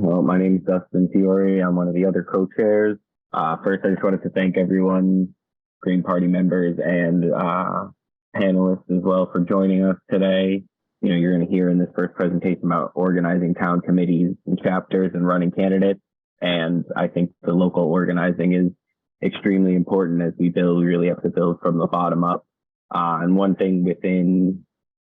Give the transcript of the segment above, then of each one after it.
Well, my name is Dustin Fiore. I'm one of the other co-chairs. First, I just wanted to thank everyone, Green Party members and panelists as well for joining us today. You know, you're going to hear in this first presentation about organizing town committees and chapters and running candidates. And I think the local organizing is extremely important as we build. We really have to build from the bottom up. And one thing within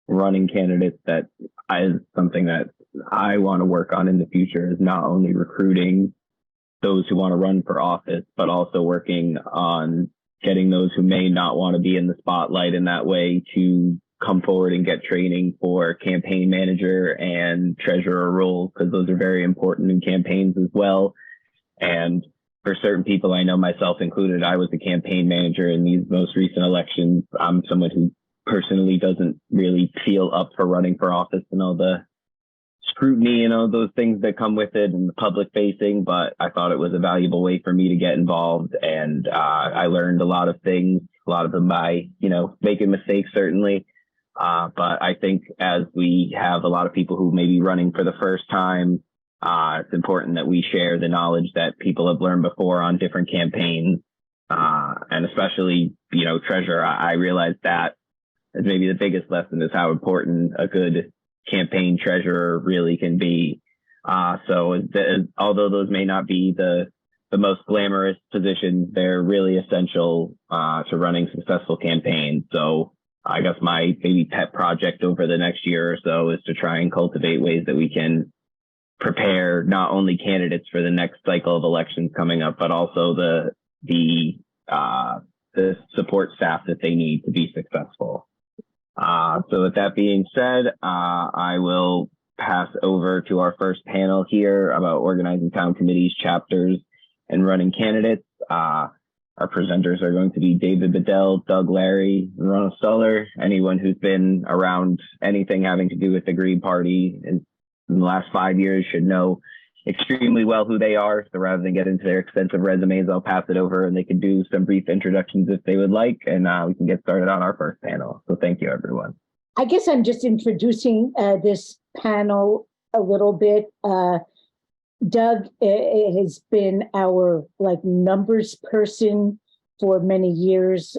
running candidates that is something that I want to work on in the future is not only recruiting those who want to run for office, but also working on getting those who may not want to be in the spotlight in that way to come forward and get training for campaign manager and treasurer roles, because those are very important in campaigns as well. And for certain people, I know myself included, I was a campaign manager in these most recent elections. I'm someone who personally doesn't really feel up for running for office and all the scrutiny and all those things that come with it and the public facing, but I thought it was a valuable way for me to get involved. And I learned a lot of things, a lot of them by, making mistakes, certainly. But I think as we have a lot of people who may be running for the first time, it's important that we share the knowledge that people have learned before on different campaigns. And especially, treasurer, I realized that as maybe the biggest lesson is how important a good campaign treasurer really can be. Although those may not be the most glamorous positions, they're really essential to running successful campaigns. So I guess my maybe pet project over the next year or so is to try and cultivate ways that we can prepare not only candidates for the next cycle of elections coming up, but also the support staff that they need to be successful. So with that being said, I will pass over to our first panel here about organizing town committees, chapters, and running candidates. Our presenters are going to be David Bedell, Doug Larry, and Ronald Stuller. Anyone who's been around anything having to do with the Green Party in the last 5 years should know extremely well who they are. So rather than get into their extensive resumes, I'll pass it over and they can do some brief introductions if they would like, and we can get started on our first panel. So thank you, everyone. I guess I'm just introducing this panel a little bit. Doug has been our numbers person for many years,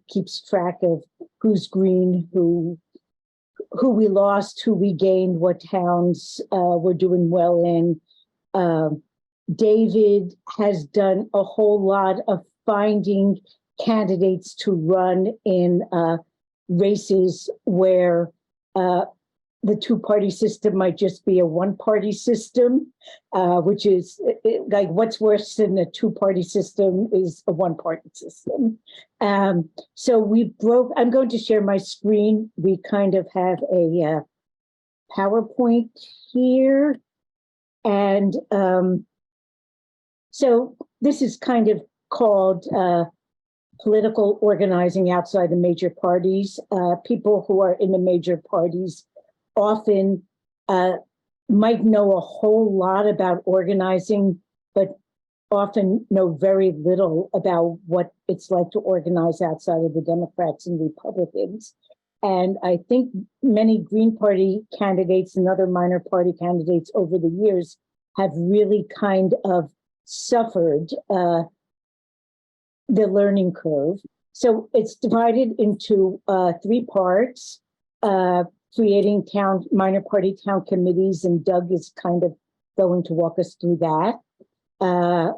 keeps track of who's green, who we lost, who we gained, what towns we're doing well in. David has done a whole lot of finding candidates to run in races where the two-party system might just be a one-party system, which is what's worse than a two-party system is a one-party system. So I'm going to share my screen. We kind of have a PowerPoint here. And so this is kind of called political organizing outside the major parties. People who are in the major parties often might know a whole lot about organizing, but often know very little about what it's like to organize outside of the Democrats and Republicans. And I think many Green Party candidates and other minor party candidates over the years have really kind of suffered the learning curve. So it's divided into 3 parts, creating minor party town committees, and Doug is kind of going to walk us through that.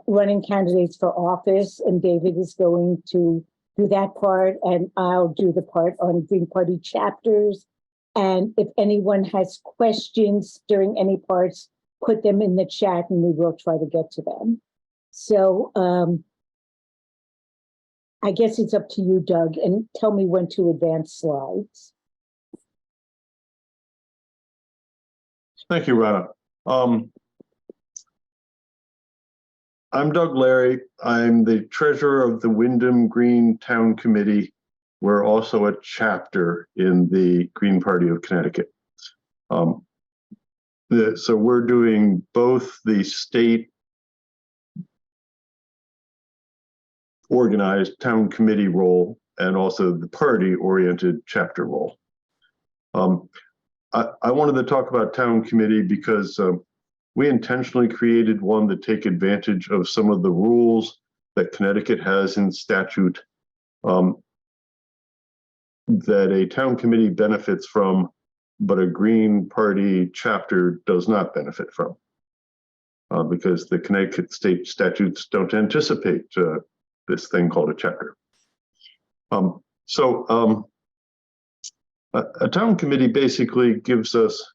Running candidates for office, and David is going to do that part, and I'll do the part on Green Party chapters. And if anyone has questions during any parts, put them in the chat and we will try to get to them. So I guess it's up to you, Doug, and tell me when to advance slides. Thank you, Rana. I'm Doug Larry. I'm the treasurer of the Windham Green Town Committee. We're also a chapter in the Green Party of Connecticut. So we're doing both the state organized town committee role and also the party-oriented chapter role. I wanted to talk about town committee because We intentionally created one that take advantage of some of the rules that Connecticut has in statute that a town committee benefits from, but a Green Party chapter does not benefit from, because the Connecticut state statutes don't anticipate this thing called a chapter. A town committee basically gives us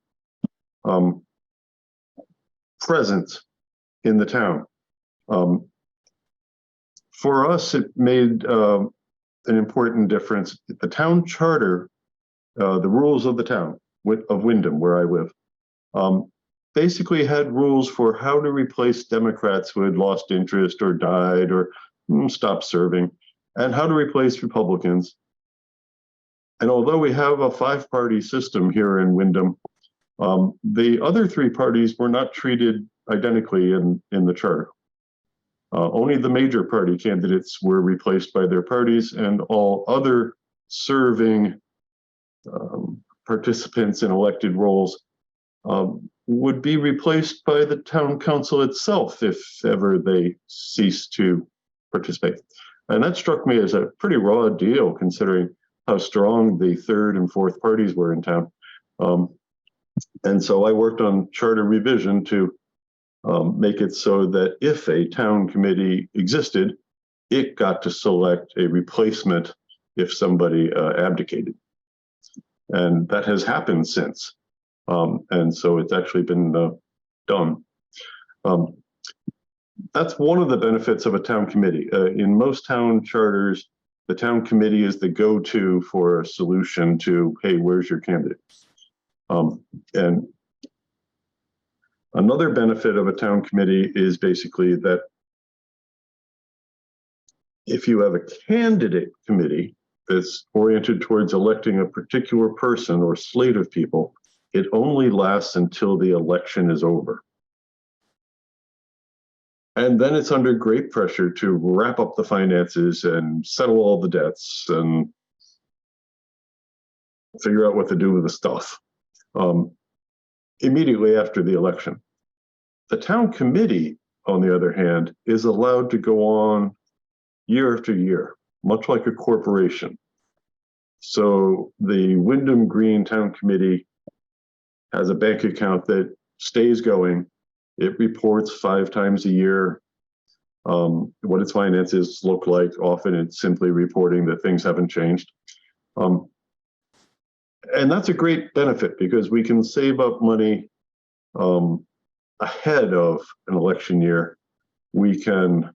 presence in the town. For us, it made an important difference. The town charter, the rules of the town of Windham, where I live, basically had rules for how to replace Democrats who had lost interest or died or stopped serving, and how to replace Republicans. And although we have a 5-party system here in Windham, the other 3 parties were not treated identically in the charter. Only the major party candidates were replaced by their parties, and all other serving participants in elected roles would be replaced by the town council itself if ever they cease to participate. And that struck me as a pretty raw deal, considering how strong the 3rd and 4th parties were in town. And so I worked on charter revision to make it so that if a town committee existed, it got to select a replacement if somebody abdicated. And that has happened since. And so it's actually been done. That's one of the benefits of a town committee. In most town charters, the town committee is the go-to for a solution to, hey, where's your candidate? And another benefit of a town committee is basically that if you have a candidate committee that's oriented towards electing a particular person or slate of people, it only lasts until the election is over. And then it's under great pressure to wrap up the finances and settle all the debts and figure out what to do with the stuff immediately after the election. The town committee, on the other hand, is allowed to go on year after year, much like a corporation. So the Windham Green Town Committee has a bank account that stays going. It reports 5 times a year what its finances look like. Often it's simply reporting that things haven't changed. And that's a great benefit because we can save up money ahead of an election year. We can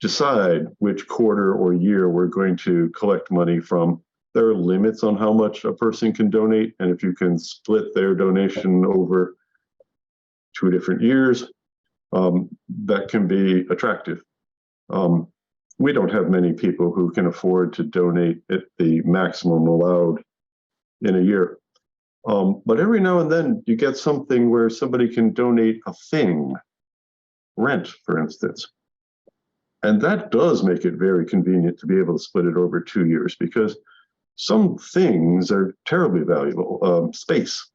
decide which quarter or year we're going to collect money from. There are limits on how much a person can donate, and if you can split their donation over 2 different years, that can be attractive. We don't have many people who can afford to donate at the maximum allowed in a year. But every now and then you get something where somebody can donate a thing, rent, for instance. And that does make it very convenient to be able to split it over 2 years, because some things are terribly valuable. Space,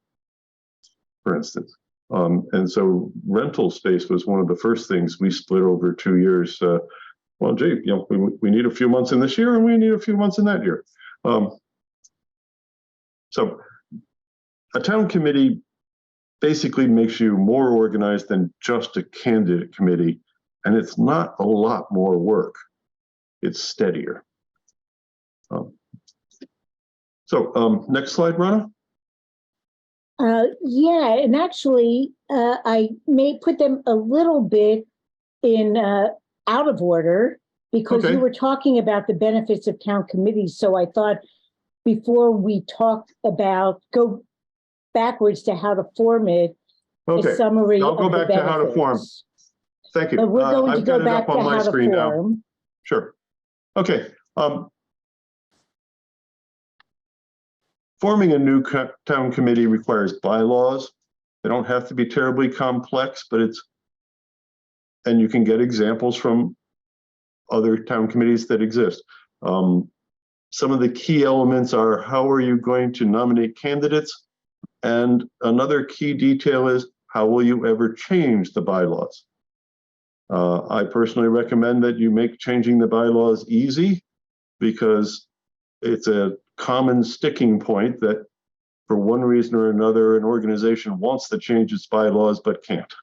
for instance. And so rental space was one of the first things we split over 2 years. Well, gee, you know, we need a few months in this year and we need a few months in that year. So a town committee basically makes you more organized than just a candidate committee, and it's not a lot more work. It's steadier. Next slide, Rana. Yeah, and actually, I may put them a little bit in out of order because Okay. you were talking about the benefits of town committees. So I thought before we talk about, go backwards to how to form it, Okay, a summary I'll go of the back to how to form. benefits. Thank you. But we're going to I've go got it back up to on my how to screen now. form. Sure. Okay. Forming a new town committee requires bylaws. They don't have to be terribly complex, but and you can get examples from other town committees that exist. Some of the key elements are, how are you going to nominate candidates? And another key detail is, how will you ever change the bylaws? I personally recommend that you make changing the bylaws easy, because it's a common sticking point that for one reason or another, an organization wants to change its bylaws but can't.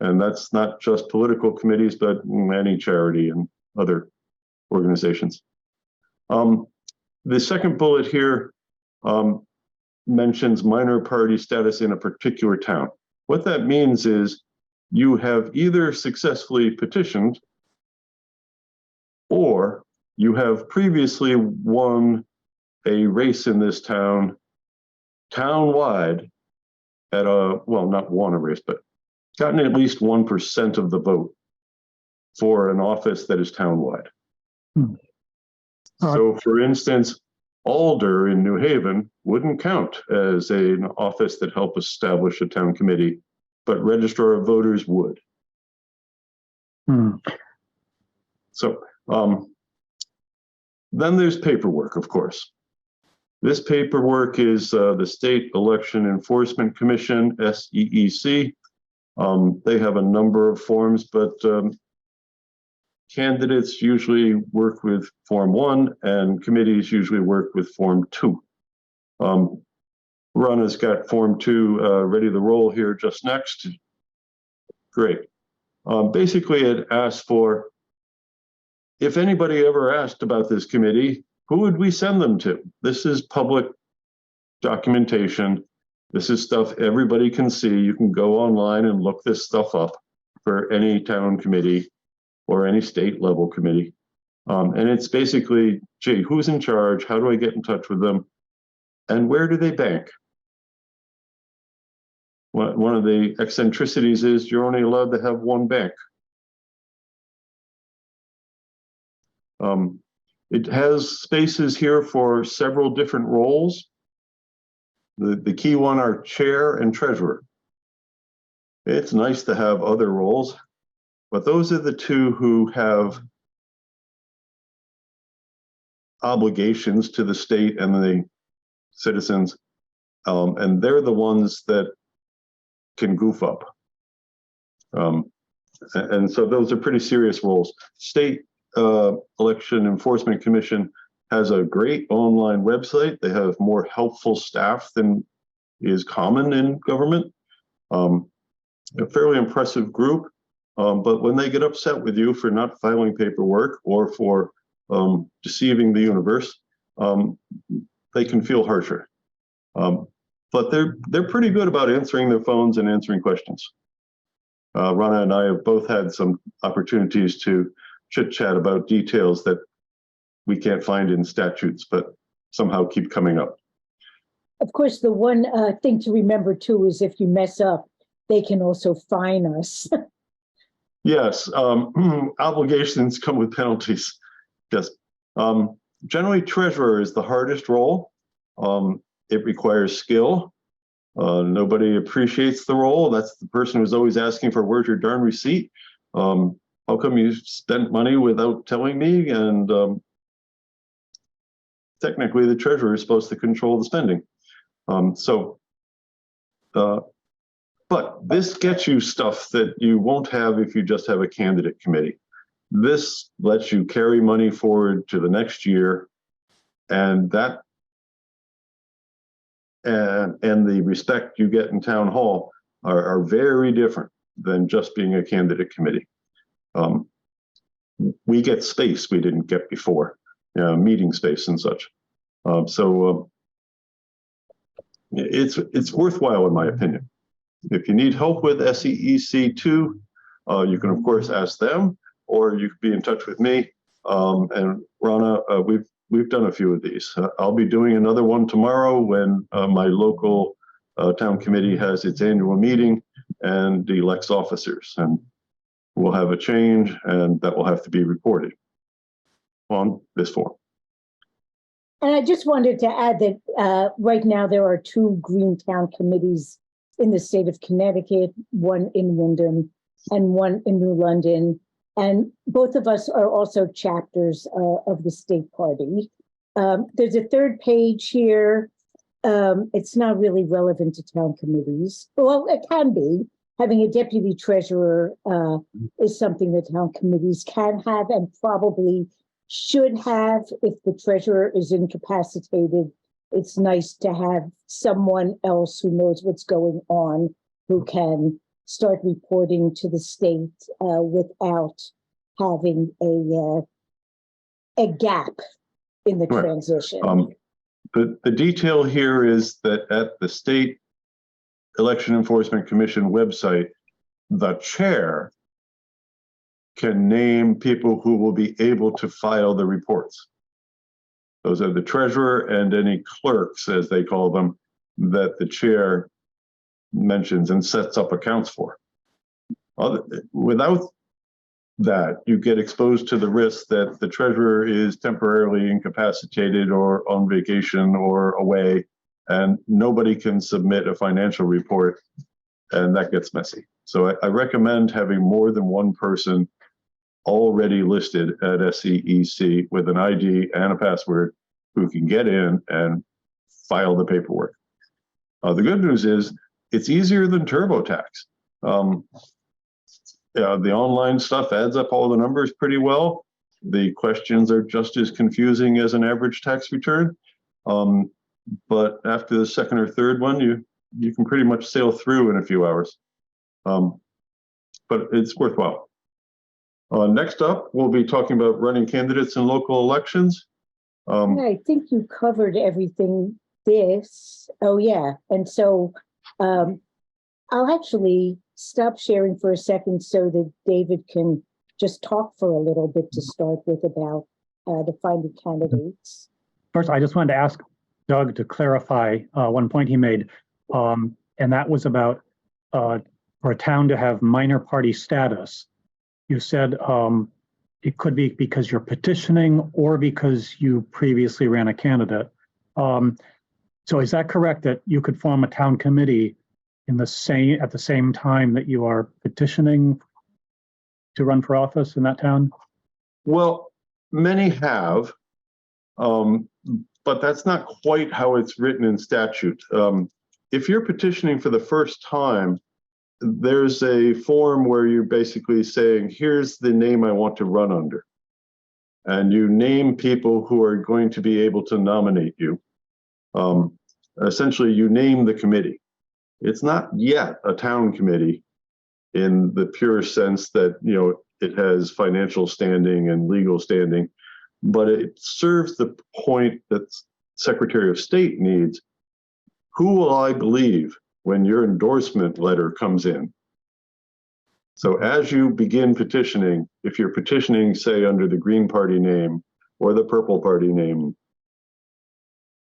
And that's not just political committees, but any charity and other organizations. The second bullet here mentions minor party status in a particular town. What that means is you have either successfully petitioned or you have previously won a race in this town townwide at well, not won a race, but gotten at least 1% of the vote for an office that is townwide. So for instance, Alder in New Haven wouldn't count as an office that helped establish a town committee, but Registrar of Voters would. So then there's paperwork, of course. This paperwork is the State Election Enforcement Commission, SEEC. They have a number of forms, but candidates usually work with Form 1 and committees usually work with Form 2. Rana's got Form 2 ready to roll here just next. Great. Basically, it asks for, if anybody ever asked about this committee, who would we send them to? This is public documentation. This is stuff everybody can see. You can go online and look this stuff up for any town committee or any state level committee. And it's basically, gee, who's in charge? How do I get in touch with them? And where do they bank? One of the eccentricities is you're only allowed to have one bank. It has spaces here for several different roles. The key one are chair and treasurer. It's nice to have other roles, but those are the two who have obligations to the state and the citizens, and they're the ones that can goof up. And so those are pretty serious roles. State Election Enforcement Commission has a great online website. They have more helpful staff than is common in government. A fairly impressive group, but when they get upset with you for not filing paperwork or for deceiving the universe, they can feel harsher. But they're pretty good about answering their phones and answering questions. Rana and I have both had some opportunities to chit chat about details that we can't find in statutes, but somehow keep coming up. Of course, the one thing to remember too is if you mess up, they can also fine us. Yes, obligations come with penalties. Yes. Generally, treasurer is the hardest role. It requires skill. Nobody appreciates the role. That's the person who's always asking for, where's your darn receipt? How come you spent money without telling me? And technically, the treasurer is supposed to control the spending. But this gets you stuff that you won't have if you just have a candidate committee. This lets you carry money forward to the next year, and that and the respect you get in town hall are very different than just being a candidate committee. We get space we didn't get before, meeting space and such. It's worthwhile in my opinion. If you need help with SEEC2, you can of course ask them, or you can be in touch with me. And Rana, we've done a few of these. I'll be doing another one tomorrow when my local town committee has its annual meeting and elects officers, and we'll have a change, and that will have to be reported on this form. And I just wanted to add that right now there are 2 Greentown committees in the state of Connecticut, one in Wyndham and one in New London. And both of us are also chapters of the state party. There's a 3rd page here it's not really relevant to town committees. Well, it can be. Having a deputy treasurer is something that town committees can have and probably should have if the treasurer is incapacitated. It's nice to have someone else who knows what's going on, who can start reporting to the state without having a gap in the Right. transition. The detail here is that at the state Election Enforcement Commission website, the chair can name people who will be able to file the reports. Those are the treasurer and any clerks, as they call them, that the chair mentions and sets up accounts for. Without that, you get exposed to the risk that the treasurer is temporarily incapacitated or on vacation or away, and nobody can submit a financial report, and that gets messy. So I recommend having more than one person already listed at SEEC with an ID and a password who can get in and file the paperwork. The good news is it's easier than TurboTax. The online stuff adds up all the numbers pretty well. The questions are just as confusing as an average tax return. But after the second or third one, you can pretty much sail through in a few hours. But it's worthwhile. Next up, we'll be talking about running candidates in local elections. I think you covered everything Oh yeah, and so I'll actually stop sharing for a second so that David can just talk for a little bit to start with about the finding candidates. First, I just wanted to ask Doug to clarify one point he made, and that was about for a town to have minor party status. You said it could be because you're petitioning or because you previously ran a candidate. So is that correct that you could form a town committee at the same time that you are petitioning to run for office in that town? Well, many have, but that's not quite how it's written in statute. If you're petitioning for the first time, there's a form where you're basically saying, here's the name I want to run under. And you name people who are going to be able to nominate you. Essentially, you name the committee. It's not yet a town committee in the pure sense that, it has financial standing and legal standing, but it serves the point that Secretary of State needs. Who will I believe when your endorsement letter comes in? So as you begin petitioning, if you're petitioning, say, under the Green Party name or the Purple Party name,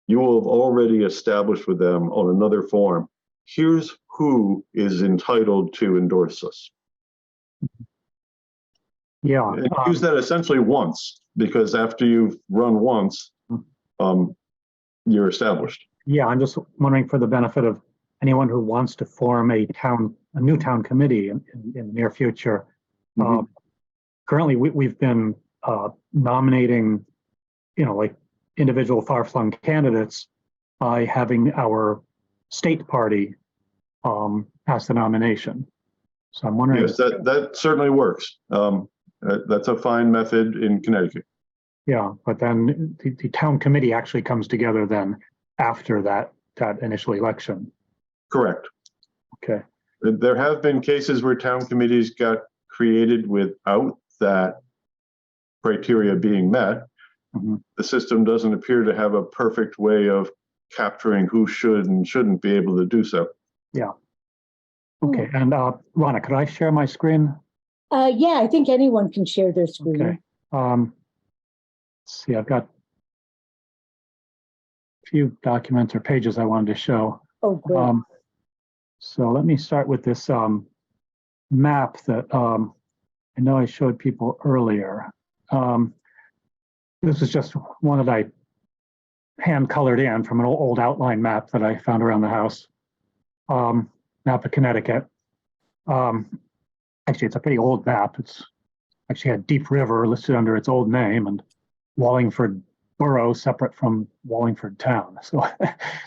you will have already established with them on another form, here's who is entitled to endorse us. Yeah. And use that essentially once, because after you've run once, you're established. Yeah, I'm just wondering for the benefit of anyone who wants to form a new town committee in the near future. Currently, we've been nominating, like individual far-flung candidates by having our state party pass the nomination. So I'm wondering. Yes, that certainly works. That's a fine method in Connecticut. Yeah, but then the town committee actually comes together then after that initial election. Correct. Okay. There have been cases where town committees got created without that criteria being met. The system doesn't appear to have a perfect way of capturing who should and shouldn't be able to do so. Yeah. Okay. And Ronna, could I share my screen? Yeah, I think anyone can share their screen. Okay. Let's see, I've got a few documents or pages I wanted to show. Oh, great. So let me start with this map that I know I showed people earlier. This is just one that I hand colored in from an old outline map that I found around the house. Map of Connecticut. Actually, it's a pretty old map. It's actually had Deep River listed under its old name and Wallingford borough separate from Wallingford town. So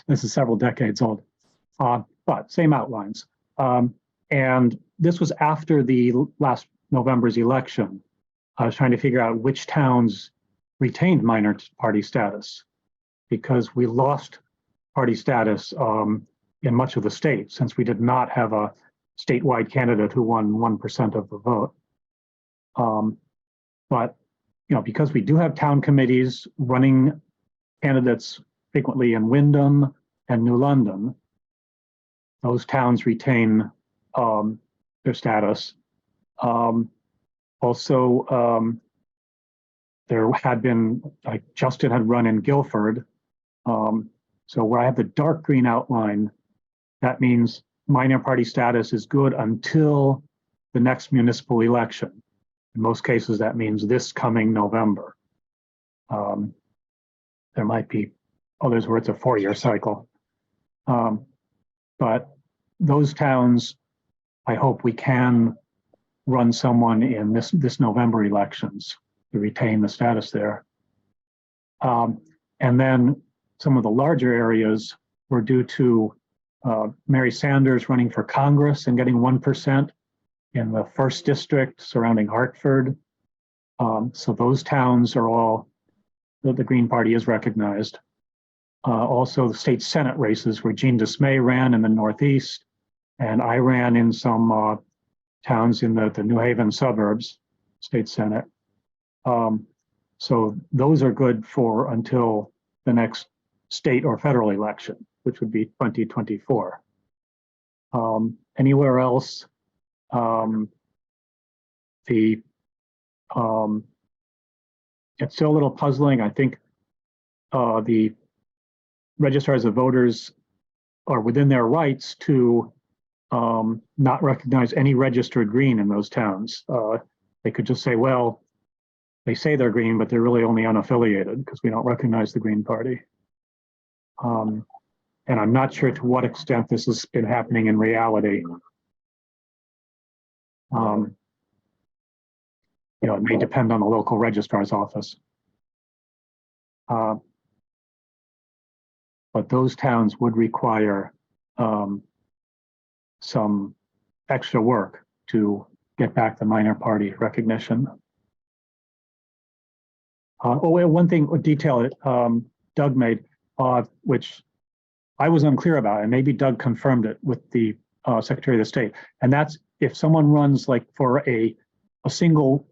this is several decades old, but same outlines. And this was after the last November's election. I was trying to figure out which towns retained minor party status, because we lost party status in much of the state, since we did not have a statewide candidate who won 1% of the vote. But because we do have town committees running candidates frequently in Wyndham and New London, those towns retain their status. Also, there had been, like Justin had run in Guilford. So where I have the dark green outline, that means minor party status is good until the next municipal election. In most cases, that means this coming November. There might be others where it's a 4-year cycle. But those towns, I hope we can run someone in this November elections to retain the status there. And then some of the larger areas were due to Mary Sanders running for Congress and getting 1% in the 1st district surrounding Hartford. So those towns are all, the Green Party is recognized. Also the state Senate races where Jean Dismay ran in the Northeast, and I ran in some towns in the New Haven suburbs, state Senate. So those are good for until the next state or federal election, which would be 2024. Anywhere else, it's still a little puzzling. I think the registrars of voters are within their rights to not recognize any registered green in those towns. They could just say, well, they say they're green, but they're really only unaffiliated because we don't recognize the Green Party. And I'm not sure to what extent this has been happening in reality. It may depend on the local registrar's office. But those towns would require some extra work to get back the minor party recognition. One thing, a detail Doug made, which I was unclear about, and maybe Doug confirmed it with the Secretary of the State, and that's if someone runs like for a single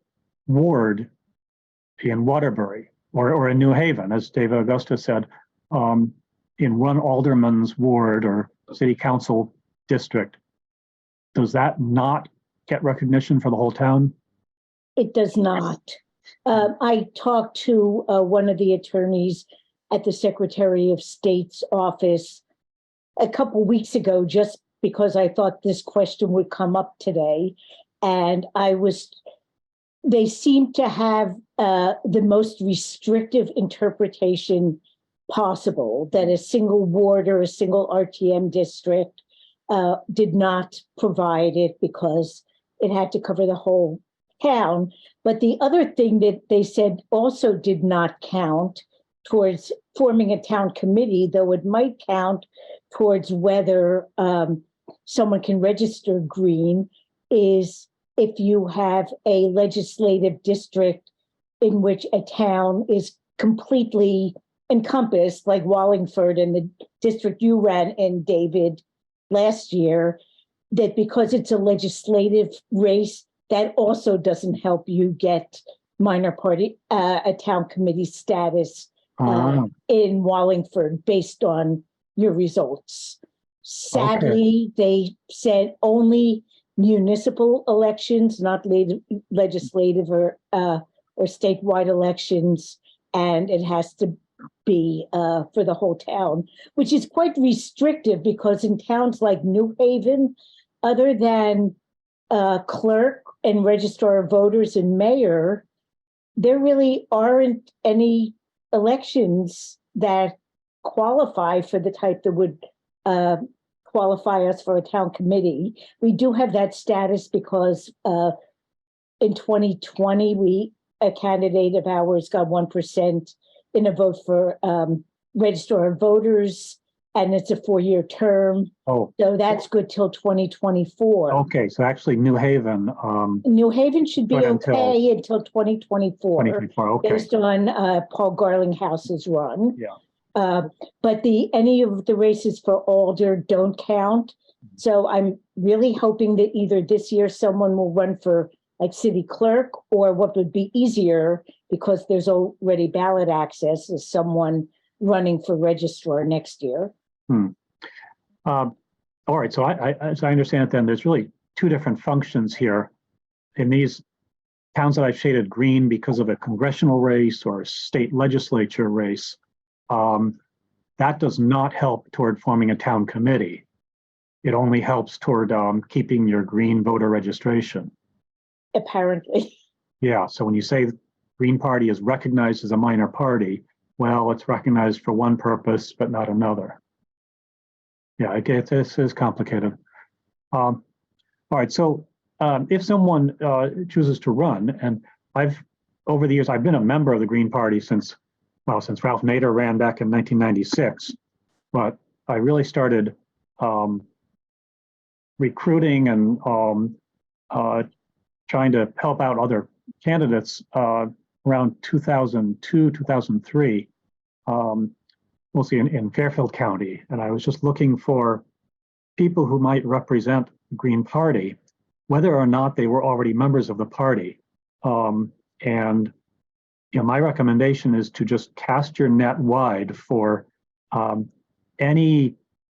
ward in Waterbury or in New Haven, as David Augusta said, in one alderman's ward or city council district, does that not get recognition for the whole town? It does not. I talked to one of the attorneys at the Secretary of State's office a couple weeks ago, just because I thought this question would come up today. And they seem to have the most restrictive interpretation possible, that a single ward or a single RTM district did not provide it because it had to cover the whole town. But the other thing that they said also did not count towards forming a town committee, though it might count towards whether someone can register green, is if you have a legislative district in which a town is completely encompassed, like Wallingford and the district you ran in, David, last year, that because it's a legislative race, that also doesn't help you get minor party, a town committee status in Wallingford based on your results. Sadly, they said only municipal elections, not legislative or statewide elections, and it has to be for the whole town, which is quite restrictive because in towns like New Haven, other than clerk and registrar of voters and mayor, there really aren't any elections that qualify for the type that would qualify us for a town committee. We do have that status because in 2020, a candidate of ours got 1% in a vote for Register of Voters, and it's a 4-year term. Oh, So that's good till 2024. okay. So actually New Haven, New Haven should be But until- okay until 2024, 2024, okay. based on Paul Garlinghouse's run. Yeah. But any of the races for Alder don't count. So I'm really hoping that either this year someone will run for like city clerk, or what would be easier, because there's already ballot access, is someone running for registrar next year. All right. So as I understand it, then there's really two different functions here. In these towns that I've shaded green because of a congressional race or a state legislature race, that does not help toward forming a town committee. It only helps toward keeping your green voter registration. Apparently. Yeah. So when you say the Green Party is recognized as a minor party, well, it's recognized for one purpose, but not another. Yeah, I get this is complicated. All right. So if someone chooses to run, and over the years, I've been a member of the Green Party since Ralph Nader ran back in 1996, but I really started recruiting and trying to help out other candidates around 2002, 2003, mostly in Fairfield County. And I was just looking for people who might represent the Green Party, whether or not they were already members of the party. And my recommendation is to just cast your net wide for any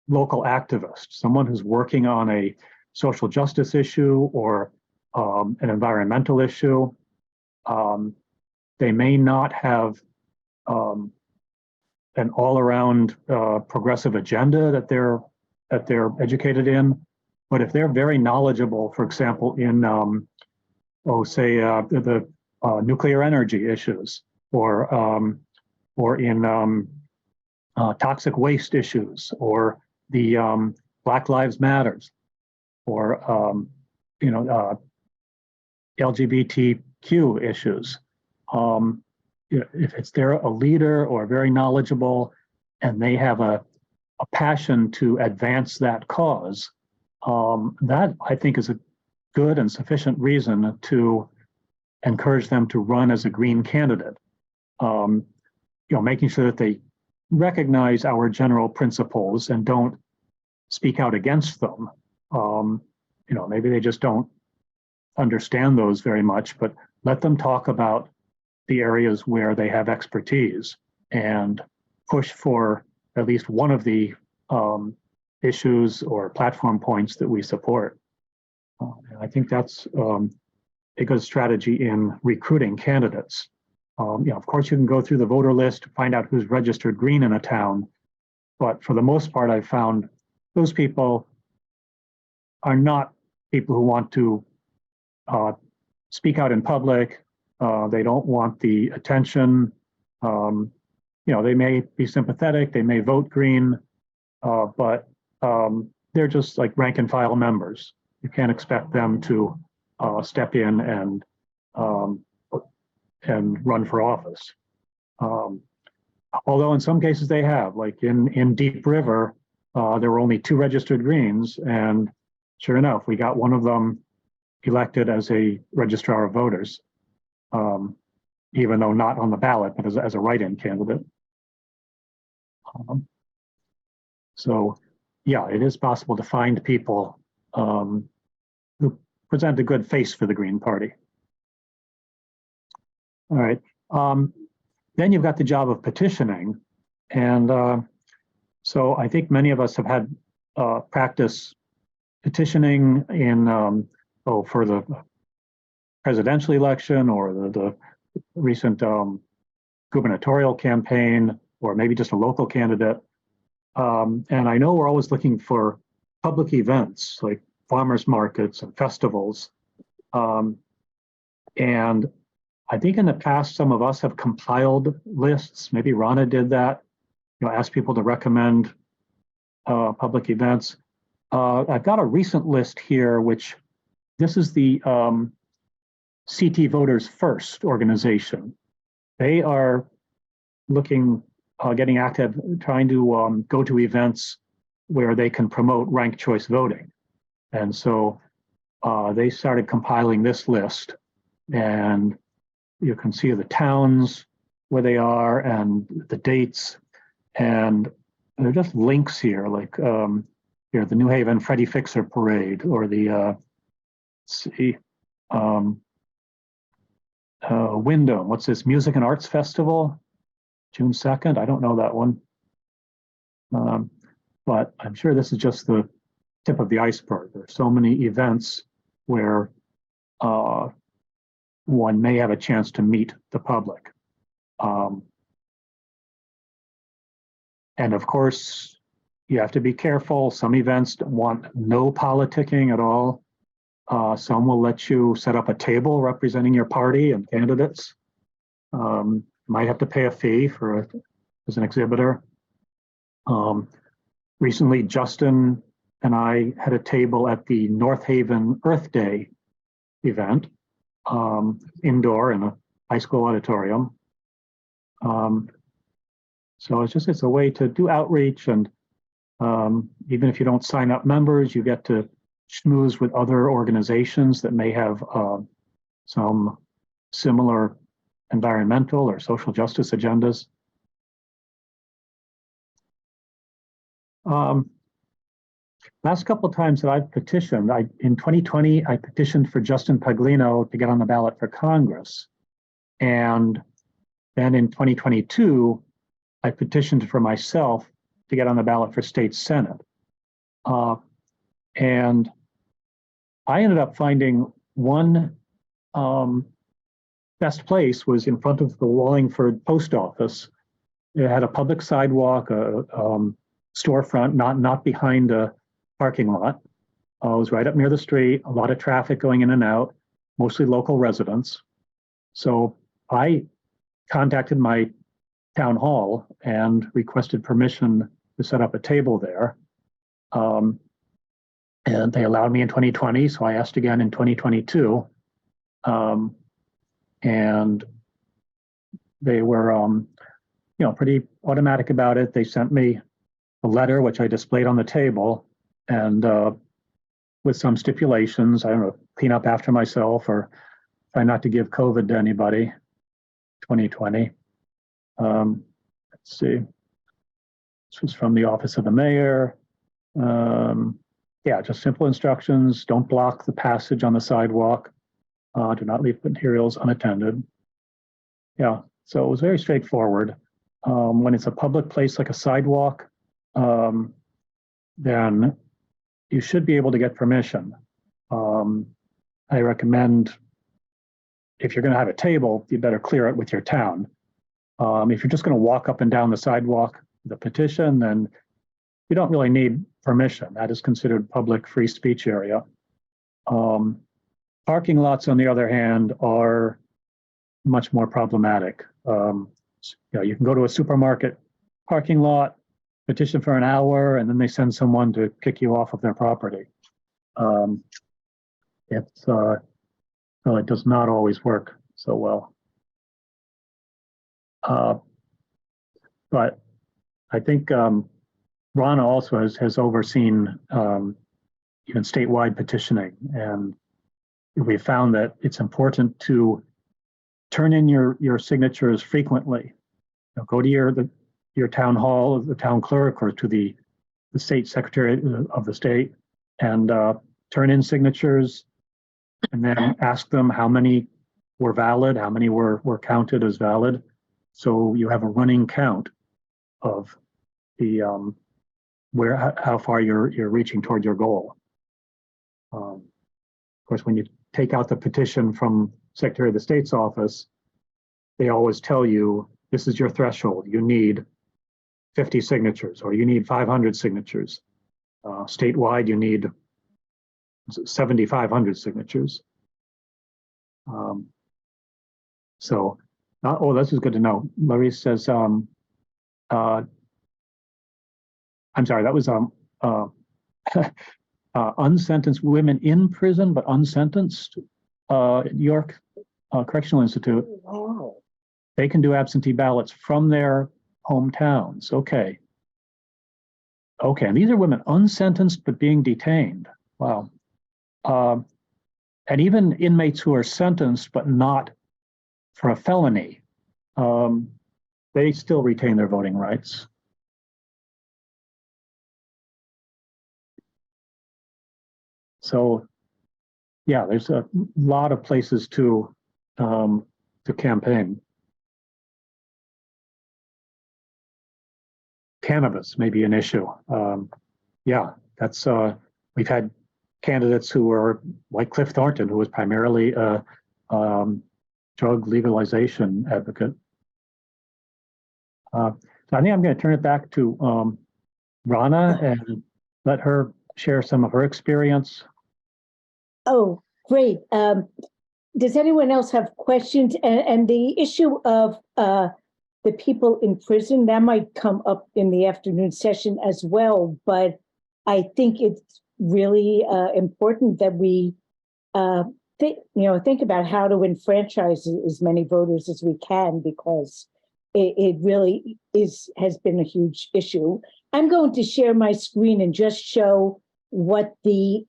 local activist, someone who's working on a social justice issue or an environmental issue. They may not have an all-around progressive agenda that they're educated in, but if they're very knowledgeable, for example, in the nuclear energy issues, or in toxic waste issues, or the Black Lives Matters, or LGBTQ issues. If they're a leader or very knowledgeable and they have a passion to advance that cause, that I think is a good and sufficient reason to encourage them to run as a green candidate. Making sure that they recognize our general principles and don't speak out against them. Maybe they just don't understand those very much, but let them talk about the areas where they have expertise and push for at least one of the issues or platform points that we support. I think that's a good strategy in recruiting candidates. Of course, you can go through the voter list to find out who's registered green in a town, but for the most part, I've found those people are not people who want to speak out in public. They don't want the attention. They may be sympathetic, they may vote green, but they're just like rank and file members. You can't expect them to step in and run for office. Although in some cases they have, like in Deep River, there were only 2 registered Greens, and sure enough, we got one of them elected as a registrar of voters, even though not on the ballot, but as a write-in candidate. So, yeah, it is possible to find people who present a good face for the Green Party. All right. Then you've got the job of petitioning. And so I think many of us have had practice petitioning for the presidential election or the recent gubernatorial campaign, or maybe just a local candidate. And I know we're always looking for public events like farmers markets and festivals. And I think in the past, some of us have compiled lists. Maybe Rana did that, ask people to recommend public events. I've got a recent list here, which this is the CT Voters First organization. They are getting active, trying to go to events where they can promote ranked choice voting. And so they started compiling this list, and you can see the towns where they are and the dates, and there are just links here, like here, the New Haven Freddie Fixer Parade, or the Wyndham, what's this, Music and Arts Festival, June 2nd. I don't know that one. But I'm sure this is just the tip of the iceberg. There are so many events where one may have a chance to meet the public. And of course, you have to be careful. Some events want no politicking at all. Some will let you set up a table representing your party and candidates. Might have to pay a fee as an exhibitor. Recently, Justin and I had a table at the North Haven Earth Day event, indoor in a high school auditorium. So it's a way to do outreach, and even if you don't sign up members, you get to schmooze with other organizations that may have some similar environmental or social justice agendas. Last couple of times that I've petitioned, in 2020, I petitioned for Justin Paglino to get on the ballot for Congress. And then in 2022, I petitioned for myself to get on the ballot for state Senate. And I ended up finding one best place was in front of the Wallingford post office. It had a public sidewalk, a storefront, not behind a parking lot. It was right up near the street, a lot of traffic going in and out, mostly local residents. So I contacted my town hall and requested permission to set up a table there. And they allowed me in 2020, so I asked again in 2022. And they were, pretty automatic about it. They sent me a letter, which I displayed on the table, and with some stipulations. I don't know, clean up after myself or try not to give COVID to anybody. 2020. Let's see. This was from the office of the mayor. Yeah, just simple instructions. Don't block the passage on the sidewalk. Do not leave materials unattended. Yeah, so it was very straightforward. When it's a public place like a sidewalk, then you should be able to get permission. I recommend, if you're going to have a table, you better clear it with your town. If you're just going to walk up and down the sidewalk, the petition, then you don't really need permission. That is considered public free speech area. Parking lots, on the other hand, are much more problematic. You can go to a supermarket parking lot, petition for an hour, and then they send someone to kick you off of their property. It does not always work so well. But I think Rana also has overseen even statewide petitioning, and we found that it's important to turn in your signatures frequently. Go to your town hall, the town clerk, or to the state secretary of the state, and turn in signatures, and then ask them how many were valid, how many were counted as valid. So you have a running count of the how far you're reaching toward your goal. Of course, when you take out the petition from Secretary of the State's office, they always tell you this is your threshold. You need 50 signatures, or you need 500 signatures. Statewide, you need 7,500 signatures. This is good to know. Maurice says, I'm sorry, that was unsentenced women in prison, but unsentenced, York Correctional Institute. Wow. They can do absentee ballots from their hometowns. Okay. Okay, and these are women unsentenced but being detained. Wow. And even inmates who are sentenced but not for a felony, they still retain their voting rights. So, yeah, there's a lot of places to campaign. Cannabis may be an issue. Yeah, that's we've had candidates who were like Cliff Thornton, who was primarily a drug legalization advocate. So I think I'm going to turn it back to Rana and let her share some of her experience. Oh, great. Does anyone else have questions? And the issue of the people in prison, that might come up in the afternoon session as well. But I think it's really important that we think about how to enfranchise as many voters as we can, because it really has been a huge issue. I'm going to share my screen and just show what the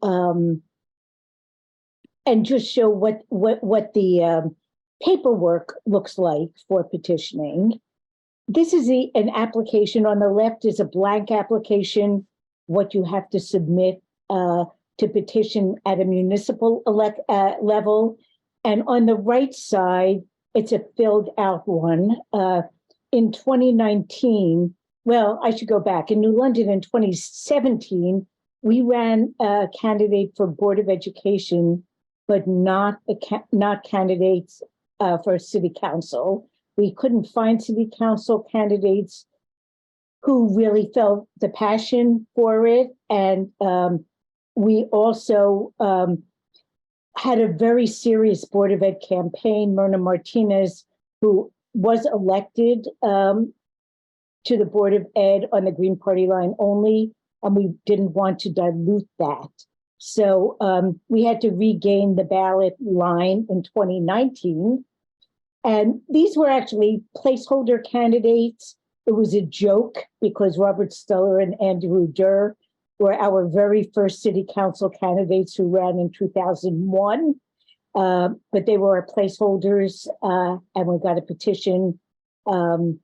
paperwork looks like for petitioning. This is an application. On the left is a blank application, what you have to submit to petition at a municipal level. And on the right side, it's a filled out one. In 2019, well, I should go back. In New London in 2017, we ran a candidate for Board of Education, but not candidates for City Council. We couldn't find City Council candidates who really felt the passion for it. And we also had a very serious Board of Ed campaign. Myrna Martinez, who was elected to the Board of Ed on the Green Party line only, and we didn't want to dilute that. So we had to regain the ballot line in 2019. And these were actually placeholder candidates. It was a joke because Robert Stuller and Andrew Durr were our very first City Council candidates who ran in 2001. But they were our placeholders, and we got a petition. The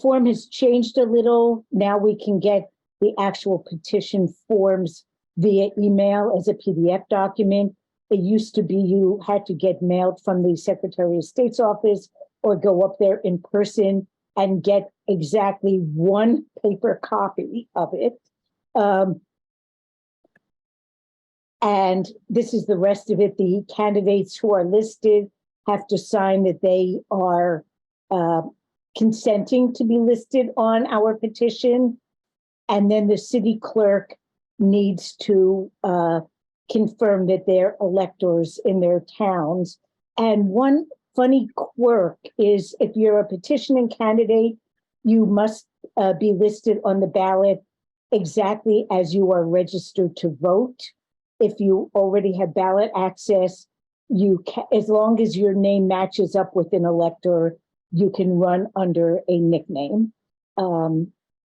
form has changed a little. Now we can get the actual petition forms via email as a PDF document. It used to be you had to get mailed from the Secretary of State's office or go up there in person and get exactly one paper copy of it. And this is the rest of it. The candidates who are listed have to sign that they are consenting to be listed on our petition. And then the city clerk needs to confirm that they're electors in their towns. And one funny quirk is if you're a petitioning candidate, you must be listed on the ballot exactly as you are registered to vote. If you already have ballot access, you can, as long as your name matches up with an elector, you can run under a nickname.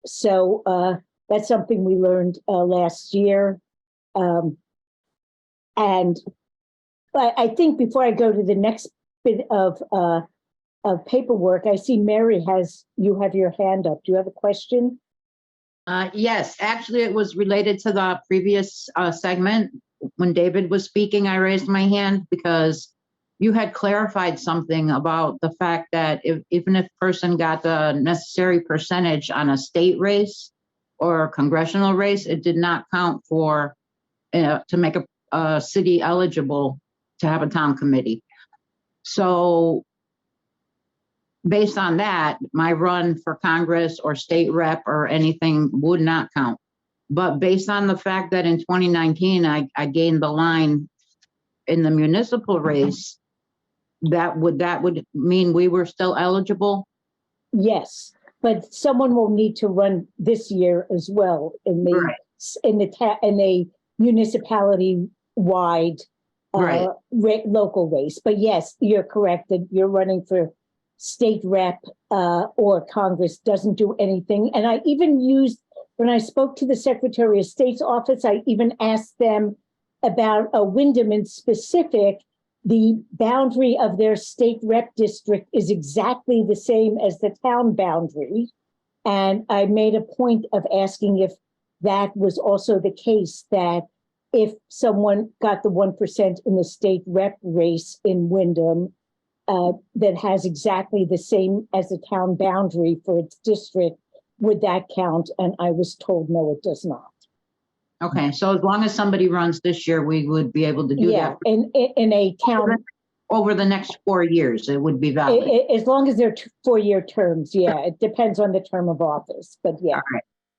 So that's something we learned last year. And I think before I go to the next bit of paperwork, I see Mary you have your hand up. Do you have a question? Yes, actually, it was related to the previous segment. When David was speaking, I raised my hand because you had clarified something about the fact that even if a person got the necessary percentage on a state race or a congressional race, it did not count for to make a city eligible to have a town committee. So based on that, my run for Congress or state rep or anything would not count. But based on the fact that in 2019, I gained the line in the municipal race, that would mean we were still eligible? Yes, but someone will need to run this year as well in the Right. in a municipality wide Right. local race. But yes, you're correct that you're running for state rep or Congress doesn't do anything. And I even used, when I spoke to the Secretary of State's office, I even asked them about Wyndham in specific. The boundary of their state rep district is exactly the same as the town boundary. And I made a point of asking if that was also the case, that if someone got the 1% in the state rep race in Wyndham, that has exactly the same as the town boundary for its district, would that count? And I was told, no, it does not. Okay, so as long as somebody runs this year, we would be able to do Yeah, that in a town, over the next 4 years. It would be valid. as long as they're 4-year terms, yeah, it depends on the term of office, but yeah.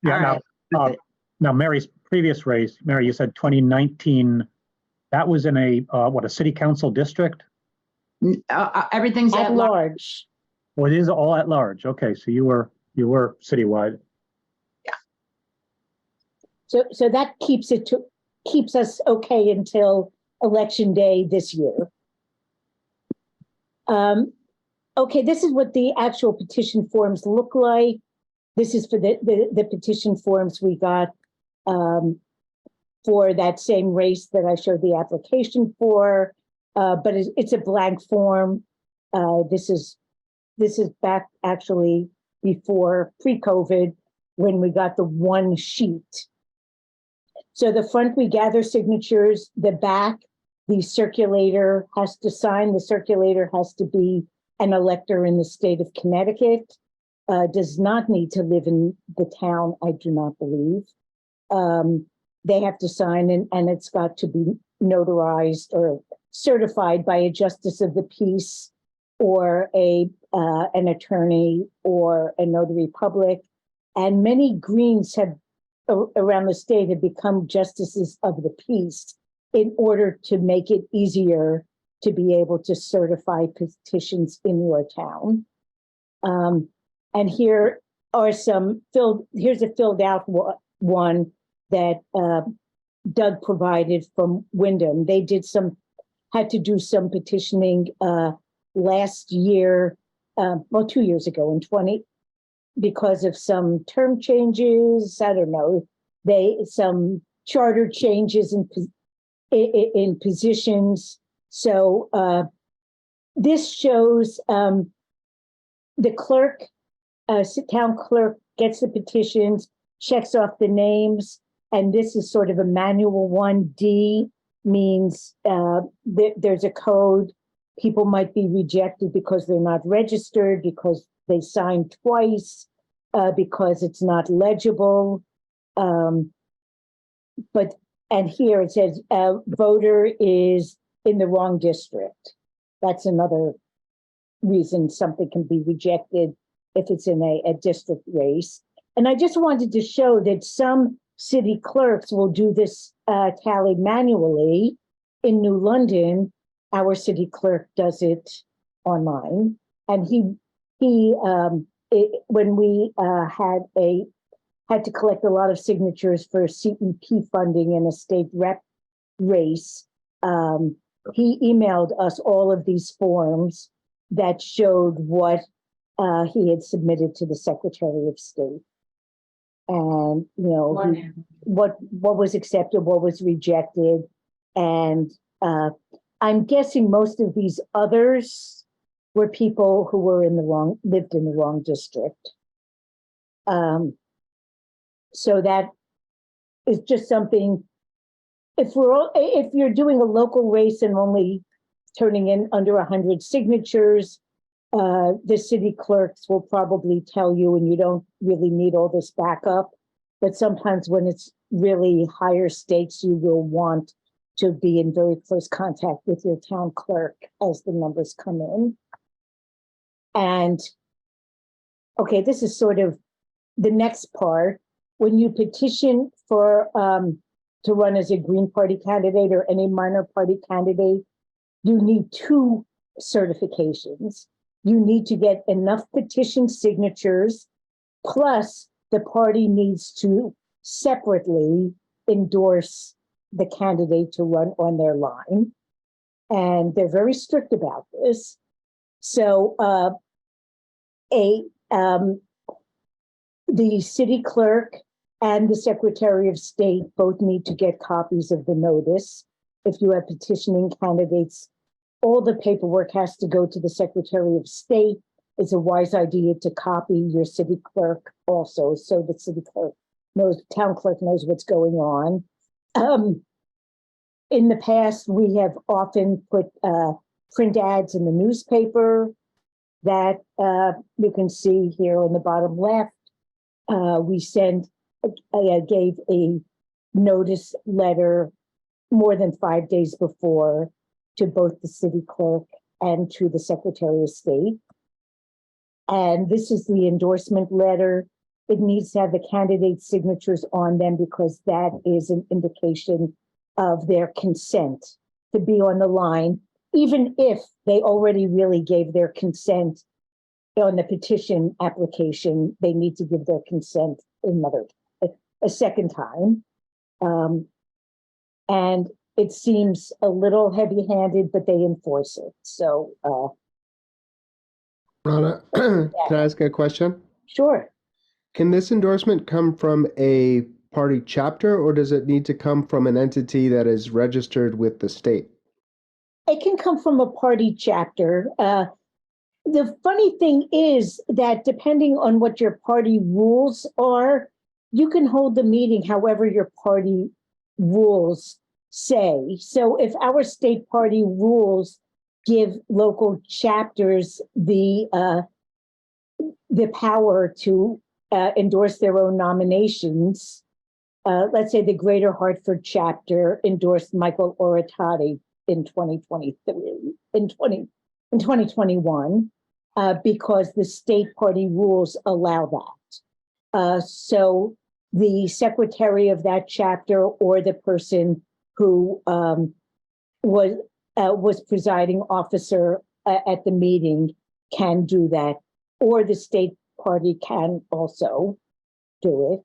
Yeah, All right. now Mary's previous race, Mary, you said 2019, that was in a city council district? Everything's At at large. large, Well, it is all at large. Okay, so you were citywide. so that keeps us okay until election day this year. Okay, this is what the actual petition forms look like. This is for the petition forms we got for that same race that I showed the application for, but it's a blank form. This is back actually before pre-COVID, when we got the one sheet. So the front, we gather signatures. The back, the circulator has to sign. The circulator has to be an elector in the state of Connecticut. Does not need to live in the town, I do not believe. They have to sign, and it's got to be notarized or certified by a justice of the peace or an attorney or a notary public. And many Greens have around the state have become justices of the peace in order to make it easier to be able to certify petitions in your town. And here are here's a filled out one that Doug provided from Wyndham. They had to do some petitioning last year, 2 years ago because of some term changes. I don't know, some charter changes in positions. So this shows the clerk, town clerk, gets the petitions, checks off the names, and this is sort of a manual one. D means there's a code. People might be rejected because they're not registered, because they signed twice, because it's not legible. And here it says voter is in the wrong district. That's another reason something can be rejected if it's in a district race. And I just wanted to show that some city clerks will do this tally manually. In New London, our city clerk does it online. And when we had to collect a lot of signatures for CEP funding in a state rep race, he emailed us all of these forms that showed what he had submitted to the Secretary of State. And, what was accepted, what was rejected. And I'm guessing most of these others were people who were lived in the wrong district. So that is just something. If you're doing a local race and only turning in under 100 signatures, the city clerks will probably tell you, and you don't really need all this backup. But sometimes when it's really higher stakes, you will want to be in very close contact with your town clerk as the numbers come in. And okay, this is sort of the next part. When you petition for to run as a Green Party candidate or any minor party candidate, you need 2 certifications. You need to get enough petition signatures, plus the party needs to separately endorse the candidate to run on their line. And they're very strict about this. So the city clerk and the Secretary of State both need to get copies of the notice. If you have petitioning candidates, all the paperwork has to go to the Secretary of State. It's a wise idea to copy your city clerk also, so the city clerk knows, town clerk knows what's going on. In the past, we have often put print ads in the newspaper that you can see here on the bottom left. We gave a notice letter more than 5 days before to both the city clerk and to the Secretary of State. And this is the endorsement letter. It needs to have the candidate's signatures on them because that is an indication of their consent to be on the line, even if they already really gave their consent on the petition application. They need to give their consent a second time. And it seems a little heavy-handed, but they enforce it. So, Rana, can I ask a question? sure. Can this endorsement come from a party chapter, or does it need to come from an entity that is registered with the state? It can come from a party chapter. The funny thing is that depending on what your party rules are, you can hold the meeting however your party rules say. So if our state party rules give local chapters the power to endorse their own nominations, let's say the Greater Hartford chapter endorsed Michael Oratotti in 2021, because the state party rules allow that. So the secretary of that chapter or the person who was presiding officer at the meeting can do that, or the state party can also do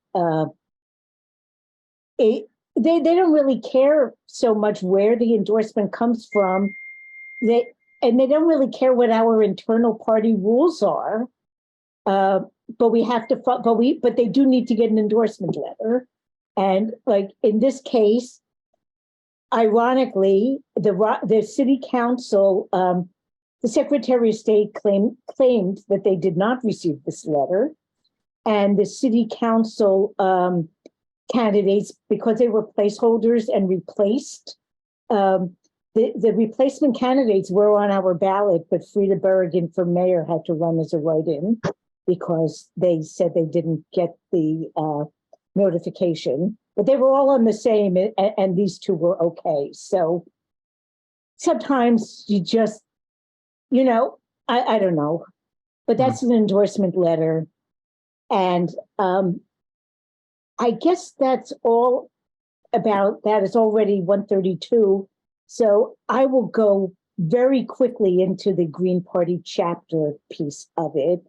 it. They don't really care so much where the endorsement comes from. They don't really care what our internal party rules are. But they do need to get an endorsement letter. And like in this case, ironically, the city council, the Secretary of State claimed that they did not receive this letter, and the city council candidates, because they were placeholders and replaced, the replacement candidates were on our ballot, but Frida Berrigan for mayor had to run as a write-in because they said they didn't get the notification. But they were all on the same, and these two were okay. So sometimes you just, I don't know, but that's an endorsement letter. And I guess that's all about that. It's already 1:32. So I will go very quickly into the Green Party chapter piece of it.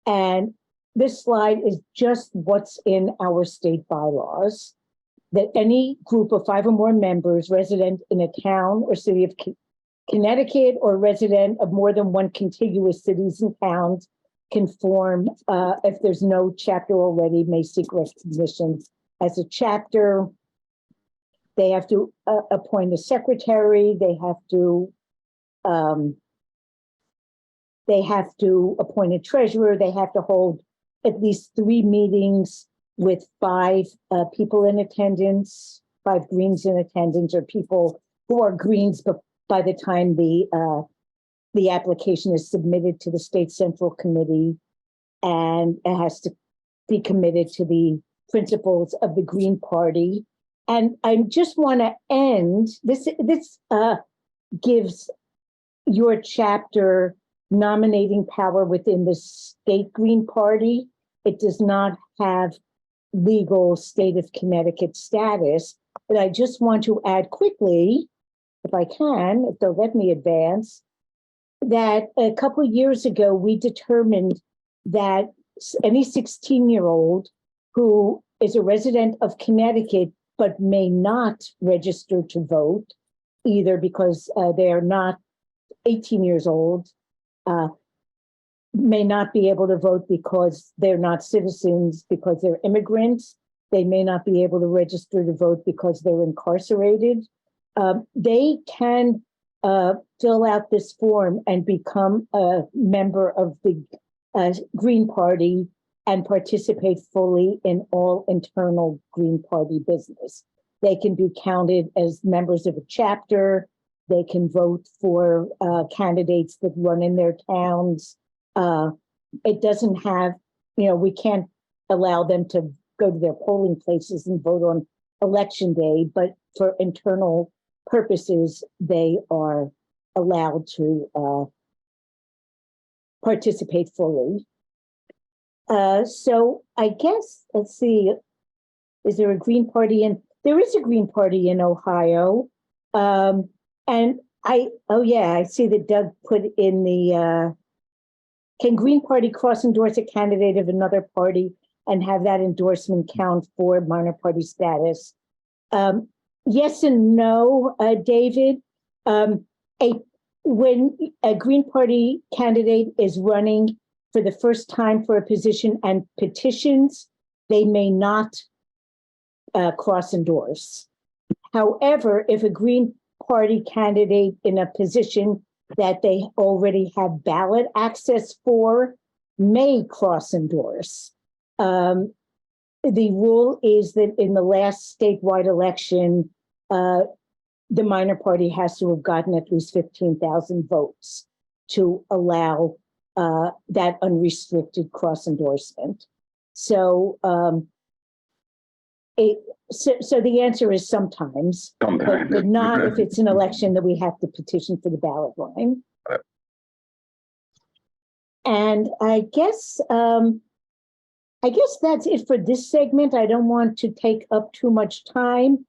And this slide is just what's in our state bylaws, that any group of 5 or more members resident in a town or city of Connecticut or resident of more than one contiguous cities and towns can form, if there's no chapter already, may seek recognition as a chapter. They have to appoint a secretary. They have to appoint a treasurer. They have to hold at least 3 meetings with 5 people in attendance, 5 Greens in attendance, or people who are Greens, but by the time the application is submitted to the state central committee, and it has to be committed to the principles of the Green Party. And I just want to end this. This gives your chapter nominating power within the state Green Party. It does not have legal state of Connecticut status. But I just want to add quickly, if I can, if they'll let me advance, that a couple of years ago, we determined that any 16-year-old who is a resident of Connecticut but may not register to vote, either because they are not 18 years old, may not be able to vote because they're not citizens, because they're immigrants. They may not be able to register to vote because they're incarcerated. They can fill out this form and become a member of the Green Party and participate fully in all internal Green Party business. They can be counted as members of a chapter. They can vote for candidates that run in their towns. It doesn't have, we can't allow them to go to their polling places and vote on election day, but for internal purposes, they are allowed to participate fully. So I guess, let's see, is there a Green Party there is a Green Party in Ohio. And I see that Doug put in the, can Green Party cross-endorse a candidate of another party and have that endorsement count for minor party status? Yes and no, David. When a Green Party candidate is running for the first time for a position and petitions, they may not cross-endorse. However, if a Green Party candidate in a position that they already have ballot access for may cross-endorse. The rule is that in the last statewide election, the minor party has to have gotten at least 15,000 votes to allow that unrestricted cross-endorsement. So, so the answer is sometimes, but not if it's an election that we have to petition for the ballot line. And I guess that's it for this segment. I don't want to take up too much time.